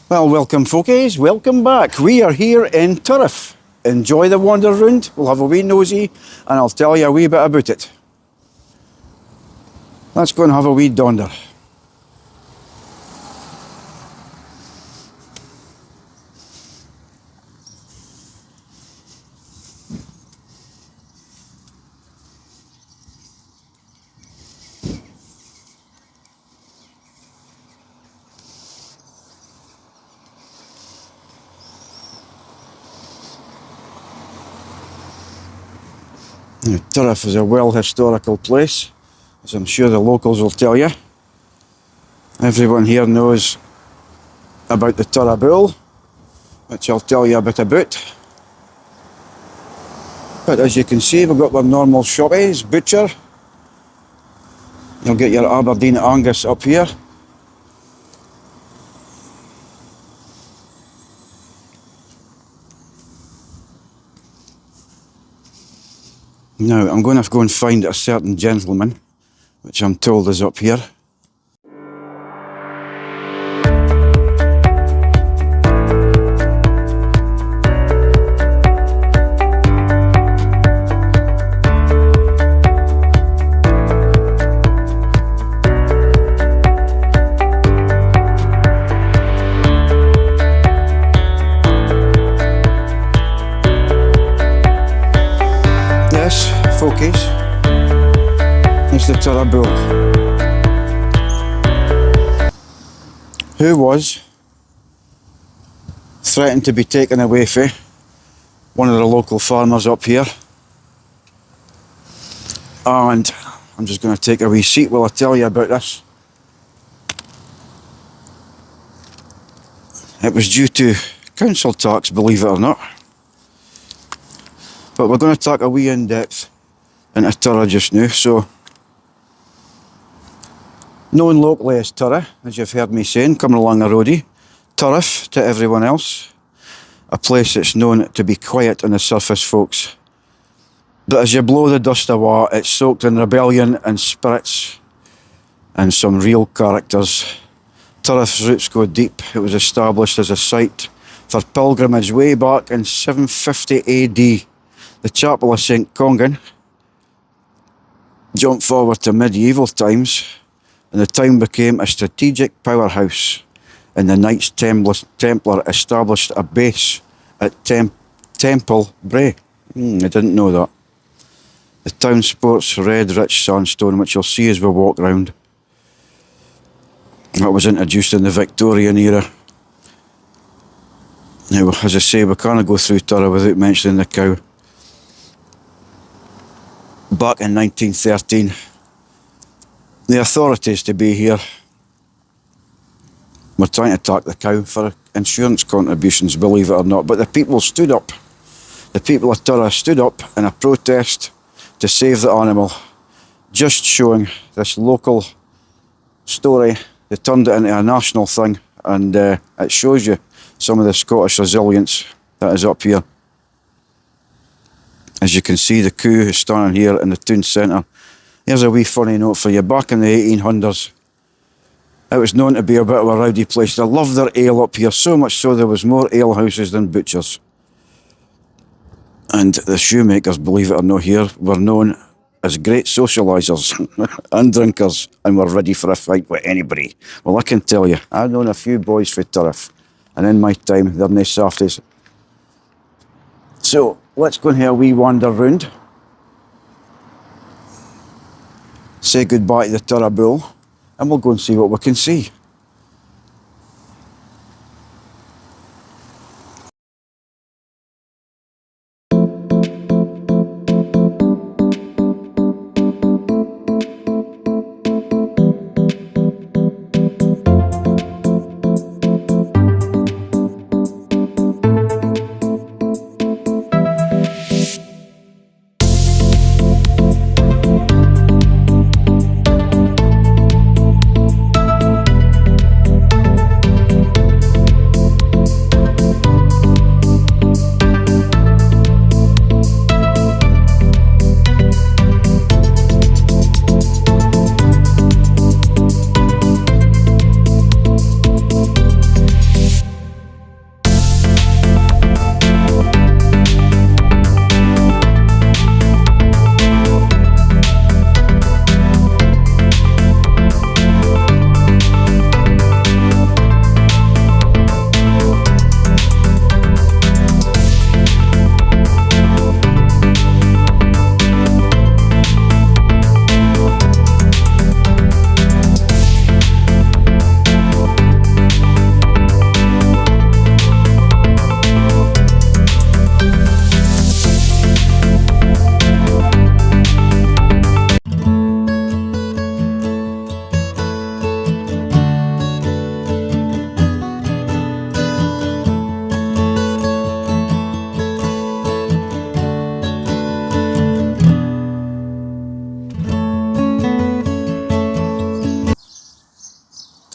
Well, welcome folkies, welcome back. We are here in Turriff. Enjoy the wander round, we'll have a wee nosy and I'll tell you a wee bit about it. Let's go and have a wee donder. Now, Turriff is a well historical place, as I'm sure the locals will tell you. Everyone here knows about the Turra Bull, which I'll tell you a bit about. But as you can see, we've got our normal shoppies, butcher. You'll get your Aberdeen Angus up here. Now, I'm going to go and find a certain gentleman, which I'm told is up here. Yes, folkies, it's the Turra Bull, who was threatened to be taken away for one of the local farmers up here. And I'm just going to take a wee seat while I tell you about this. It was due to council tax, believe it or not. But we're going to talk a wee in-depth into Turra just now. So, known locally as Turra, as you've heard me saying, coming along the roadie. Turriff to everyone else. A place that's known to be quiet on the surface, folks. But as you blow the dust away, it's soaked in rebellion and spirits and some real characters. Turriff's roots go deep. It was established as a site for pilgrimage way back in 750 AD. The Chapel of St. Congan. Jump forward to medieval times, and the town became a strategic powerhouse, and the Knights Templar established a base at Temple Bray. I didn't know that. The town sports red rich sandstone, which you'll see as we walk round. That was introduced in the Victorian era. Now, as I say, we can't go through Turra without mentioning the cow. Back in 1913, the authorities to be here were trying to attack the cow for insurance contributions, believe it or not, but the people stood up. The people of Turra stood up in a protest to save the animal, just showing this local story. They turned it into a national thing, and it shows you some of the Scottish resilience that is up here. As you can see, the Coo is standing here in the town centre. Here's a wee funny note for you. Back in the 1800s, it was known to be a bit of a rowdy place. They loved their ale up here, so much so there was more ale houses than butchers. And the shoemakers, believe it or not here, were known as great socialisers and drinkers, and were ready for a fight with anybody. Well, I can tell you, I've known a few boys for Turriff, and in my time, they're nae softies. So, let's go and have a wee wander round. Say goodbye to the Turra Bull, and we'll go and see what we can see.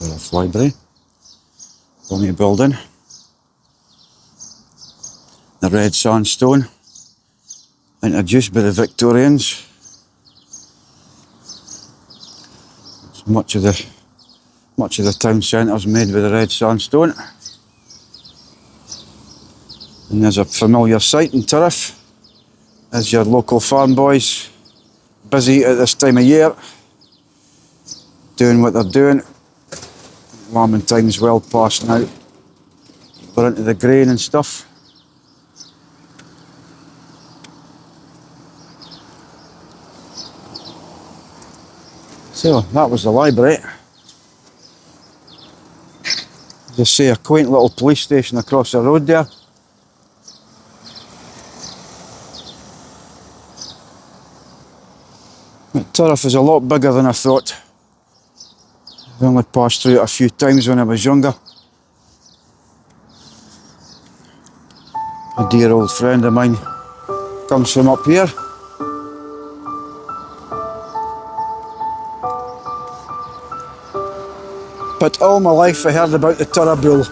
Turriff Library. Bonny building. The red sandstone, introduced by the Victorians. Much of the town centre is made with the red sandstone. And there's a familiar sight in Turriff. There's your local farm boys, busy at this time of year, doing what they're doing. Lambing time's well past now. We're into the grain and stuff. So that was the library. As I say, a quaint little police station across the road there. But Turriff is a lot bigger than I thought. I've only passed through it a few times when I was younger. A dear old friend of mine comes from up here. But all my life I heard about the Turra bull.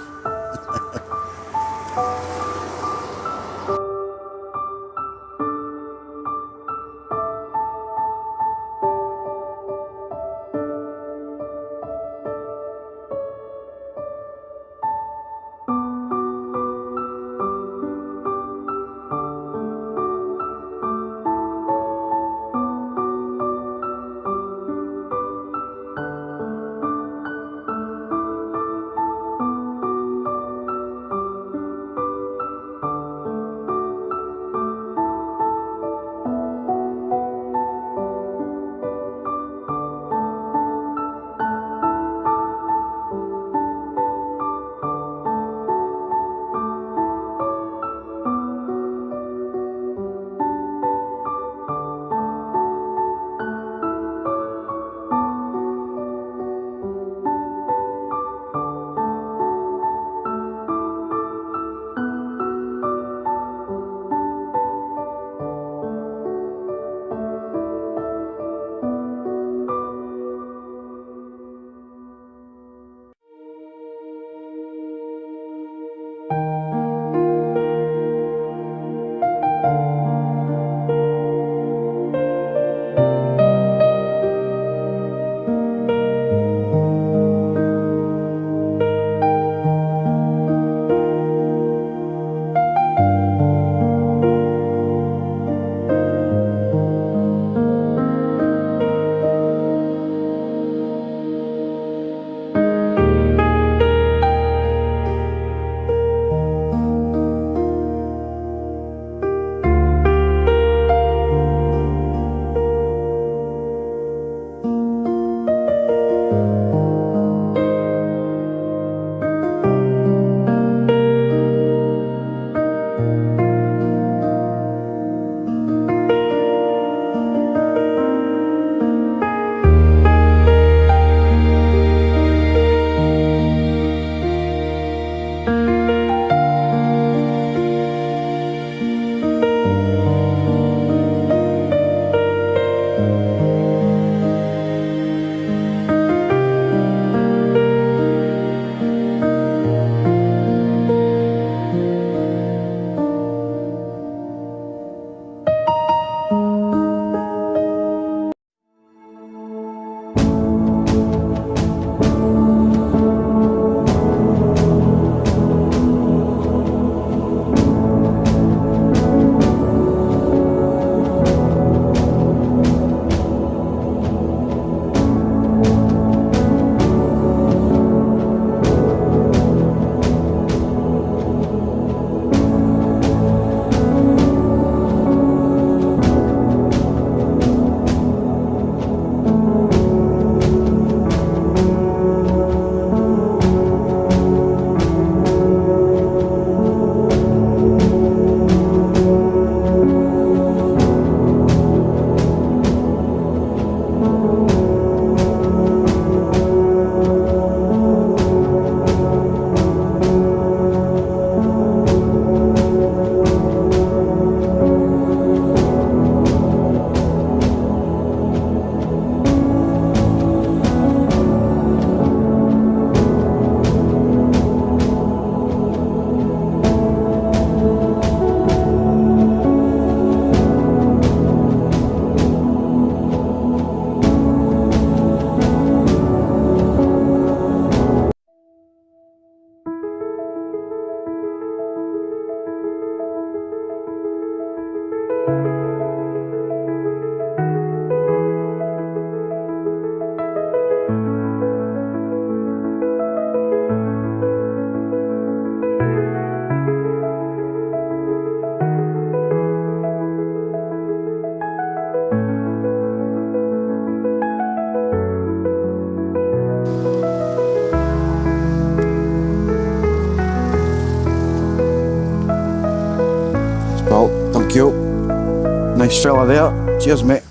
Nice fella there. Cheers, mate.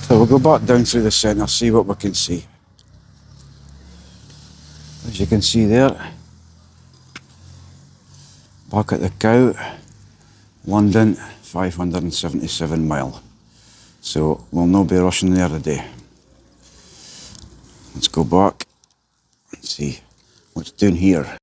So we'll go back down through the centre, see what we can see. As you can see there, back at the Cow, London, 577 mile. So we'll not be rushing there today. Let's go back and see what's down here.